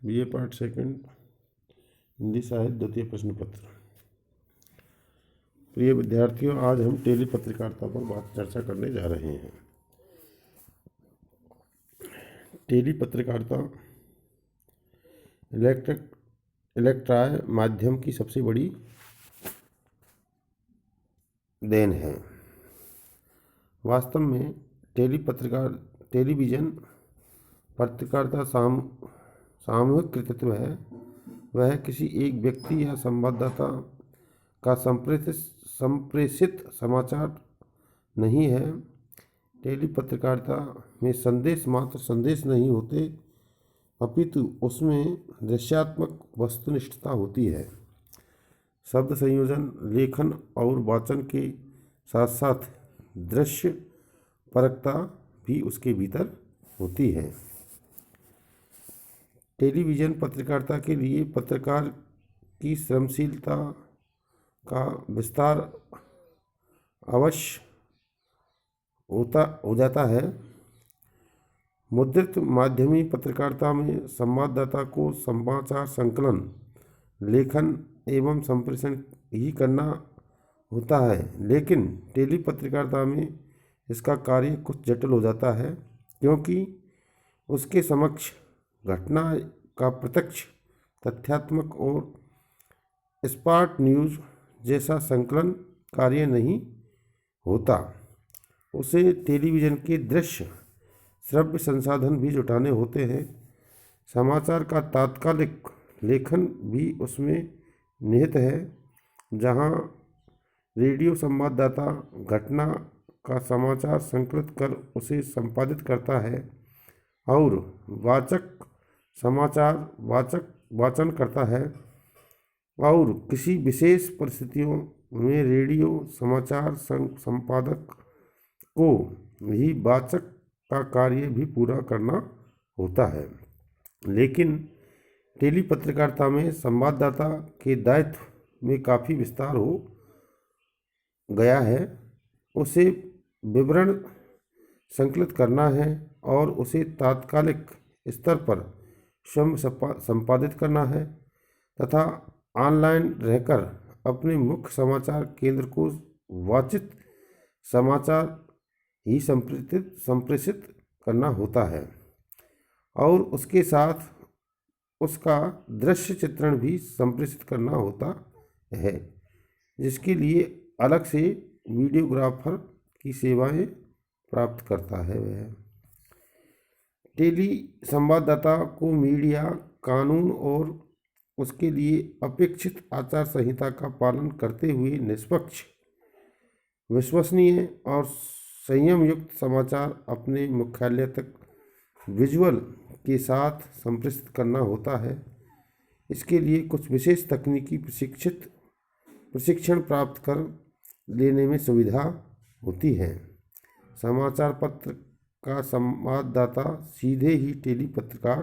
BA part second Hindi साहित्य द्वितीय प्रश्न पत्र। प्रिय विद्यार्थियों, आज हम टेली पत्रकारिता पर चर्चा करने जा रहे हैं। टेली पत्रकारिता इलेक्ट्रॉनिक माध्यम की सबसे बड़ी देन है। वास्तव में टेलीविजन पत्रकारिता सामूहिक कृतित्व है। वह किसी एक व्यक्ति या संवाददाता का संप्रेषित समाचार नहीं है। टेली पत्रकारिता में संदेश मात्र संदेश नहीं होते, अपितु उसमें दृश्यात्मक वस्तुनिष्ठता होती है। शब्द संयोजन, लेखन और वाचन के साथ साथ दृश्य परकता भी उसके भीतर होती है। टेलीविजन पत्रकारिता के लिए पत्रकार की श्रमशीलता का विस्तार अवश्य हो जाता है। मुद्रित माध्यमी पत्रकारिता में संवाददाता को समाचार संकलन, लेखन एवं संप्रेषण ही करना होता है, लेकिन टेली पत्रकारिता में इसका कार्य कुछ जटिल हो जाता है, क्योंकि उसके समक्ष घटना का प्रत्यक्ष तथ्यात्मक और स्पॉट न्यूज जैसा संकलन कार्य नहीं होता। उसे टेलीविजन के दृश्य श्रव्य संसाधन भी जुटाने होते हैं। समाचार का तात्कालिक लेखन भी उसमें निहित है, जहां रेडियो संवाददाता घटना का समाचार संकलित कर उसे संपादित करता है और वाचक समाचार वाचन करता है, और किसी विशेष परिस्थितियों में रेडियो समाचार संपादक को ही वाचक का कार्य भी पूरा करना होता है। लेकिन टेली पत्रकारिता में संवाददाता के दायित्व में काफ़ी विस्तार हो गया है। उसे विवरण संकलित करना है और उसे तात्कालिक स्तर पर स्वयं संपादित करना है तथा ऑनलाइन रहकर अपने मुख्य समाचार केंद्र को वाचित समाचार ही संप्रेषित करना होता है, और उसके साथ उसका दृश्य चित्रण भी संप्रेषित करना होता है, जिसके लिए अलग से वीडियोग्राफर की सेवाएं प्राप्त करता है। वह टेली संवाददाता को मीडिया कानून और उसके लिए अपेक्षित आचार संहिता का पालन करते हुए निष्पक्ष, विश्वसनीय और संयम युक्त समाचार अपने मुख्यालय तक विजुअल के साथ संप्रेषित करना होता है। इसके लिए कुछ विशेष तकनीकी प्रशिक्षण प्राप्त कर लेने में सुविधा होती है। समाचार पत्र का संवाददाता सीधे ही टेली पत्रकार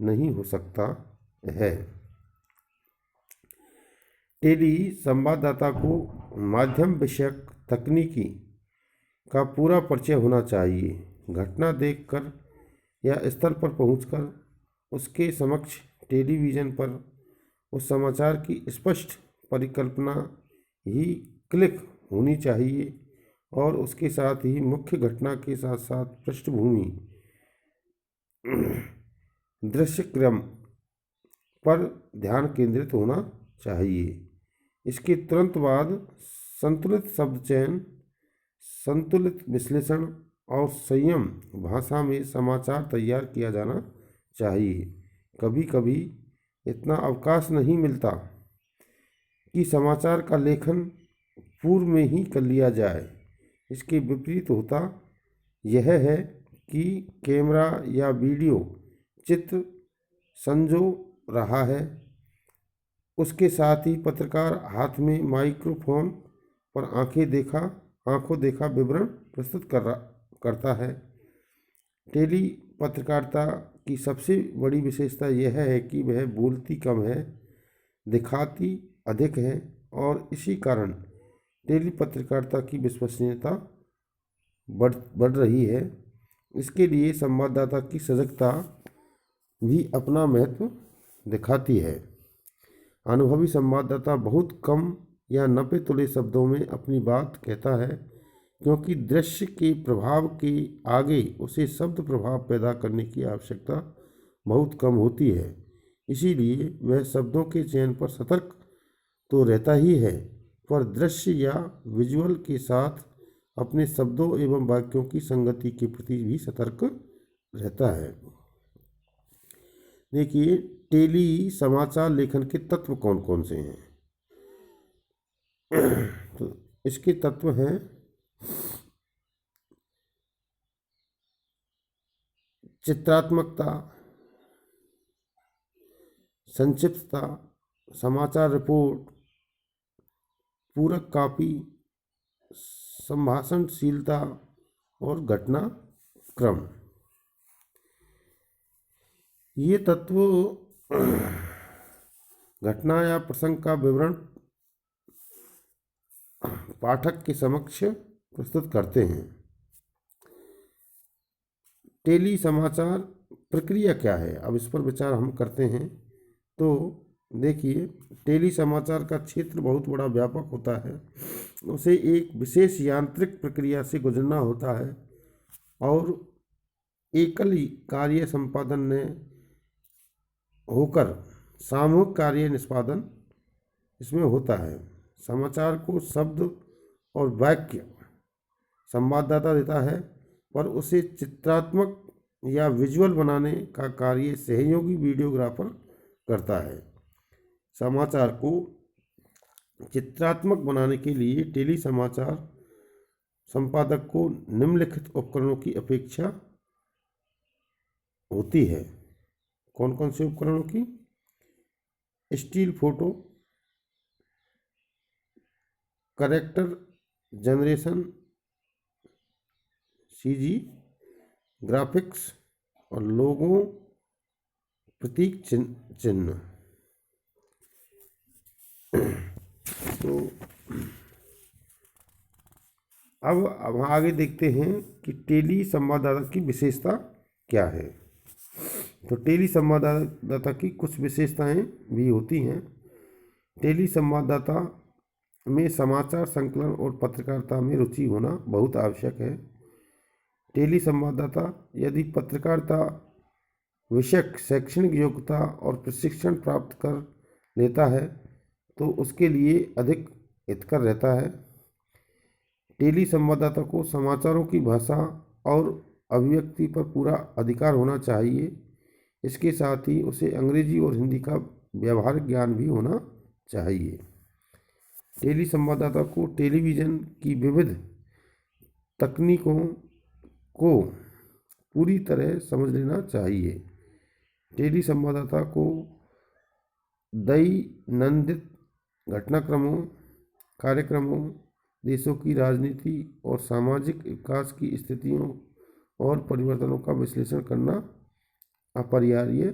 नहीं हो सकता है। टेली संवाददाता को माध्यम विषयक तकनीकी का पूरा परिचय होना चाहिए। घटना देखकर या स्थल पर पहुंचकर उसके समक्ष टेलीविजन पर उस समाचार की स्पष्ट परिकल्पना ही क्लिक होनी चाहिए, और उसके साथ ही मुख्य घटना के साथ साथ पृष्ठभूमि दृश्य क्रम पर ध्यान केंद्रित होना चाहिए। इसके तुरंत बाद संतुलित शब्द चयन, संतुलित विश्लेषण और संयम भाषा में समाचार तैयार किया जाना चाहिए। कभी कभी इतना अवकाश नहीं मिलता कि समाचार का लेखन पूर्व में ही कर लिया जाए। इसके विपरीत होता यह है कि कैमरा या वीडियो चित्र संजो रहा है, उसके साथ ही पत्रकार हाथ में माइक्रोफोन पर आंखों देखा विवरण प्रस्तुत करता है। टेली पत्रकारिता की सबसे बड़ी विशेषता यह है कि वह बोलती कम है, दिखाती अधिक है, और इसी कारण टेली पत्रकारिता की विश्वसनीयता बढ़ रही है। इसके लिए संवाददाता की सजगता भी अपना महत्व दिखाती है। अनुभवी संवाददाता बहुत कम या नपे तुले शब्दों में अपनी बात कहता है, क्योंकि दृश्य के प्रभाव के आगे उसे शब्द प्रभाव पैदा करने की आवश्यकता बहुत कम होती है। इसीलिए वह शब्दों के चयन पर सतर्क तो रहता ही है, पर दृश्य या विजुअल के साथ अपने शब्दों एवं वाक्यों की संगति के प्रति भी सतर्क रहता है। देखिए, टेली समाचार लेखन के तत्व कौन कौन से हैं? तो इसके तत्व हैं चित्रात्मकता, संक्षिप्तता, समाचार रिपोर्ट, पूरक कॉपी, संभाषणशीलता और घटना क्रम। ये तत्व घटना या प्रसंग का विवरण पाठक के समक्ष प्रस्तुत करते हैं। टेली समाचार प्रक्रिया क्या है, अब इस पर विचार हम करते हैं। तो देखिए, टेली समाचार का क्षेत्र बहुत बड़ा व्यापक होता है। उसे एक विशेष यांत्रिक प्रक्रिया से गुजरना होता है और एकल कार्य संपादन ने होकर सामूहिक कार्य निष्पादन इसमें होता है। समाचार को शब्द और वाक्य संवाददाता देता है, पर उसे चित्रात्मक या विजुअल बनाने का कार्य सहयोगी वीडियोग्राफर करता है। समाचार को चित्रात्मक बनाने के लिए टेली समाचार संपादक को निम्नलिखित उपकरणों की अपेक्षा होती है। कौन कौन से उपकरणों की? Still photo, character generation CG, graphics और लोगो प्रतीक चिन्ह। तो अब हम आगे देखते हैं कि टेली संवाददाता की विशेषता क्या है। तो टेली संवाददाता की कुछ विशेषताएं भी होती हैं। टेली संवाददाता में समाचार संकलन और पत्रकारिता में रुचि होना बहुत आवश्यक है। टेली संवाददाता यदि पत्रकारिता विषयक शैक्षणिक योग्यता और प्रशिक्षण प्राप्त कर लेता है तो उसके लिए अधिक हितकर रहता है। टेली संवाददाता को समाचारों की भाषा और अभिव्यक्ति पर पूरा अधिकार होना चाहिए। इसके साथ ही उसे अंग्रेजी और हिंदी का व्यावहारिक ज्ञान भी होना चाहिए। टेली संवाददाता को टेलीविज़न की विविध तकनीकों को पूरी तरह समझ लेना चाहिए। टेली संवाददाता को दैनंदिन घटनाक्रमों, कार्यक्रमों, देशों की राजनीति और सामाजिक विकास की स्थितियों और परिवर्तनों का विश्लेषण करना अपरिहार्य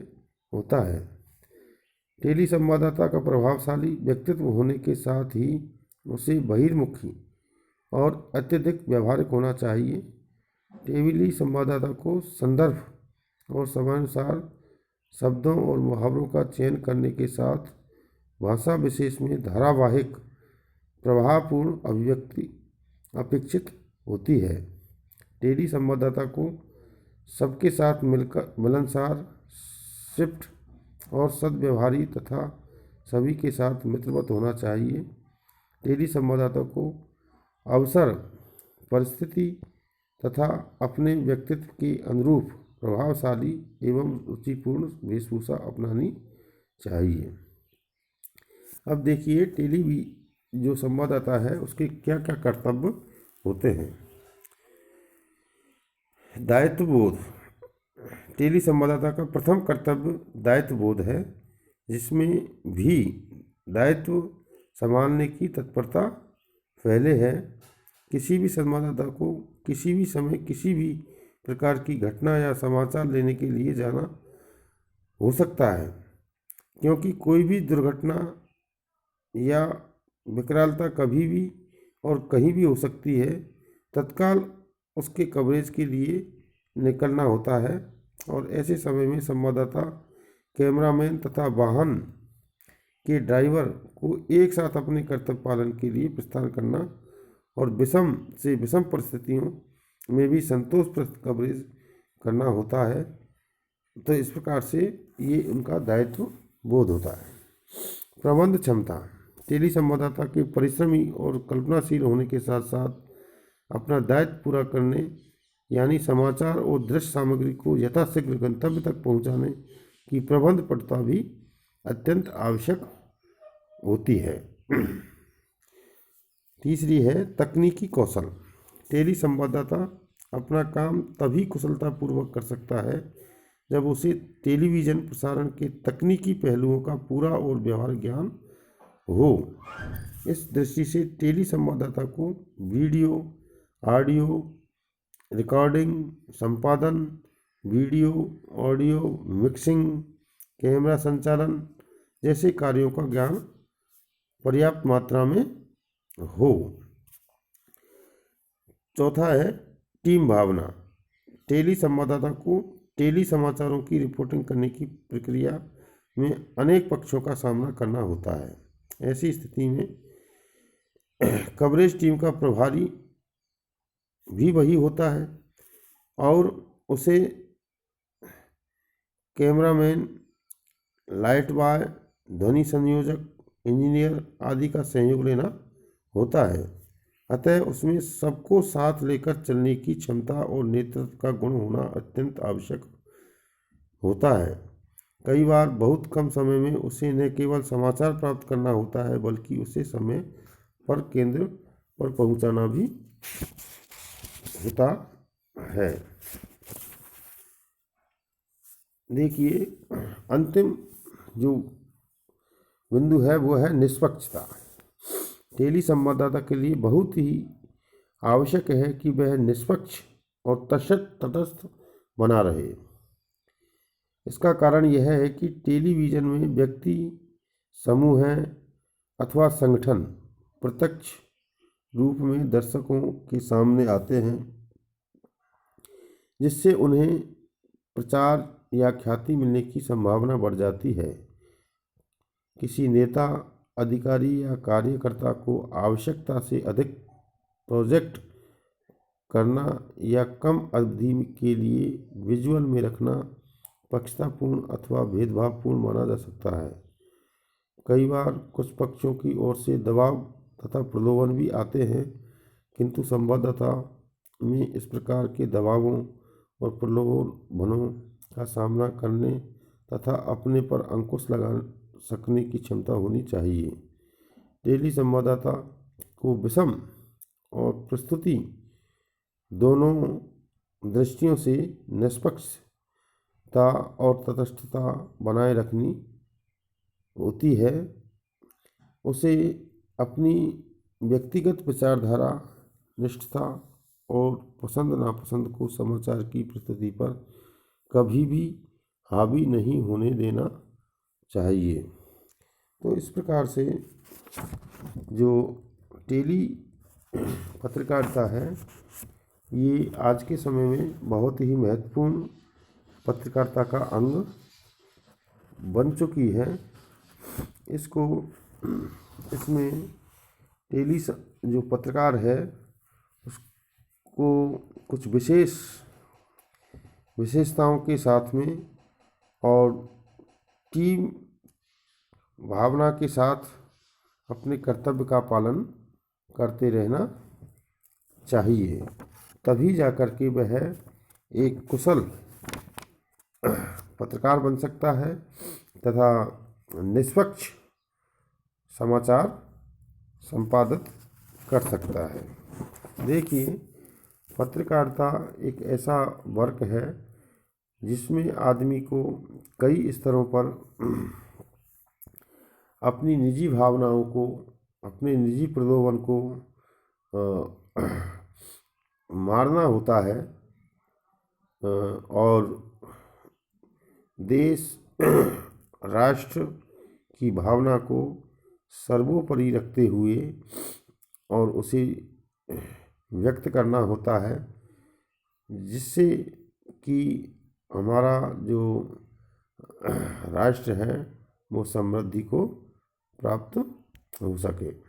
होता है। टेली संवाददाता का प्रभावशाली व्यक्तित्व होने के साथ ही उसे बहिर्मुखी और अत्यधिक व्यावहारिक होना चाहिए। टेली संवाददाता को संदर्भ और समयानुसार शब्दों और मुहावरों का चयन करने के साथ भाषा विशेष में धारावाहिक प्रभावपूर्ण अभिव्यक्ति अपेक्षित होती है। टेली संवाददाता को सबके साथ मिलकर मिलनसार, शिफ्ट और सद्व्यवहारी तथा सभी के साथ मित्रवत होना चाहिए। टेली संवाददाता को अवसर, परिस्थिति तथा अपने व्यक्तित्व के अनुरूप प्रभावशाली एवं रुचिपूर्ण वेशभूषा अपनानी चाहिए। अब देखिए, टेली जो संवाददाता है उसके क्या क्या कर्तव्य होते हैं। दायित्वबोध। टेली संवाददाता का प्रथम कर्तव्य दायित्वबोध है, जिसमें भी दायित्व संभालने की तत्परता पहले है। किसी भी संवाददाता को किसी भी समय किसी भी प्रकार की घटना या समाचार लेने के लिए जाना हो सकता है, क्योंकि कोई भी दुर्घटना या विकरालता कभी भी और कहीं भी हो सकती है। तत्काल उसके कवरेज के लिए निकलना होता है। और ऐसे समय में संवाददाता कैमरामैन तथा वाहन के ड्राइवर को एक साथ अपने कर्तव्य पालन के लिए प्रस्थान करना और विषम से विषम परिस्थितियों में भी संतोषप्रद कवरेज करना होता है। तो इस प्रकार से ये उनका दायित्व बोध होता है। प्रबंध क्षमता। टेली संवाददाता के परिश्रमी और कल्पनाशील होने के साथ साथ अपना दायित्व पूरा करने यानी समाचार और दृश्य सामग्री को यथाशीघ्र गंतव्य तक पहुंचाने की प्रबंध पटुता भी अत्यंत आवश्यक होती है। तीसरी है तकनीकी कौशल। टेली संवाददाता अपना काम तभी कुशलतापूर्वक कर सकता है जब उसे टेलीविज़न प्रसारण के तकनीकी पहलुओं का पूरा और व्यवहारिक ज्ञान हो। इस दृष्टि से टेली संवाददाता को वीडियो, ऑडियो रिकॉर्डिंग, संपादन, वीडियो ऑडियो मिक्सिंग, कैमरा संचालन जैसे कार्यों का ज्ञान पर्याप्त मात्रा में हो। चौथा है टीम भावना। टेली संवाददाता को टेली समाचारों की रिपोर्टिंग करने की प्रक्रिया में अनेक पक्षों का सामना करना होता है। ऐसी स्थिति में कवरेज टीम का प्रभारी भी वही होता है और उसे कैमरामैन, लाइट बॉय, ध्वनि संयोजक, इंजीनियर आदि का सहयोग लेना होता है। अतः उसमें सबको साथ लेकर चलने की क्षमता और नेतृत्व का गुण होना अत्यंत आवश्यक होता है। कई बार बहुत कम समय में उसे न केवल समाचार प्राप्त करना होता है बल्कि उसे समय पर केंद्र पर पहुंचाना भी होता है। देखिए अंतिम जो बिंदु है वो है निष्पक्षता। टेली संवाददाता के लिए बहुत ही आवश्यक है कि वह निष्पक्ष और तटस्थ बना रहे। इसका कारण यह है कि टेलीविज़न में व्यक्ति, समूह अथवा संगठन प्रत्यक्ष रूप में दर्शकों के सामने आते हैं, जिससे उन्हें प्रचार या ख्याति मिलने की संभावना बढ़ जाती है। किसी नेता, अधिकारी या कार्यकर्ता को आवश्यकता से अधिक प्रोजेक्ट करना या कम अवधि के लिए विजुअल में रखना पक्षतापूर्ण अथवा भेदभावपूर्ण माना जा सकता है। कई बार कुछ पक्षों की ओर से दबाव तथा प्रलोभन भी आते हैं, किंतु संवाददाता में इस प्रकार के दबावों और प्रलोभनों का सामना करने तथा अपने पर अंकुश लगा सकने की क्षमता होनी चाहिए। टेली संवाददाता को विषम और प्रस्तुति दोनों दृष्टियों से निष्पक्षता और तटस्थता बनाए रखनी होती है। उसे अपनी व्यक्तिगत विचारधारा, निष्ठता और पसंद नापसंद को समाचार की प्रस्तुति पर कभी भी हावी नहीं होने देना चाहिए। तो इस प्रकार से जो टेली पत्रकारिता है ये आज के समय में बहुत ही महत्वपूर्ण पत्रकारिता का अंग बन चुकी है। इसमें टेली जो पत्रकार है उसको कुछ विशेषताओं के साथ में और टीम भावना के साथ अपने कर्तव्य का पालन करते रहना चाहिए, तभी जाकर के वह एक कुशल पत्रकार बन सकता है तथा निष्पक्ष समाचार संपादित कर सकता है। देखिए पत्रकारिता एक ऐसा वर्क है जिसमें आदमी को कई स्तरों पर अपनी निजी भावनाओं को, अपने निजी प्रलोभन को मारना होता है और देश राष्ट्र की भावना को सर्वोपरि रखते हुए और उसे व्यक्त करना होता है, जिससे कि हमारा जो राष्ट्र है वो समृद्धि को प्राप्त हो सके।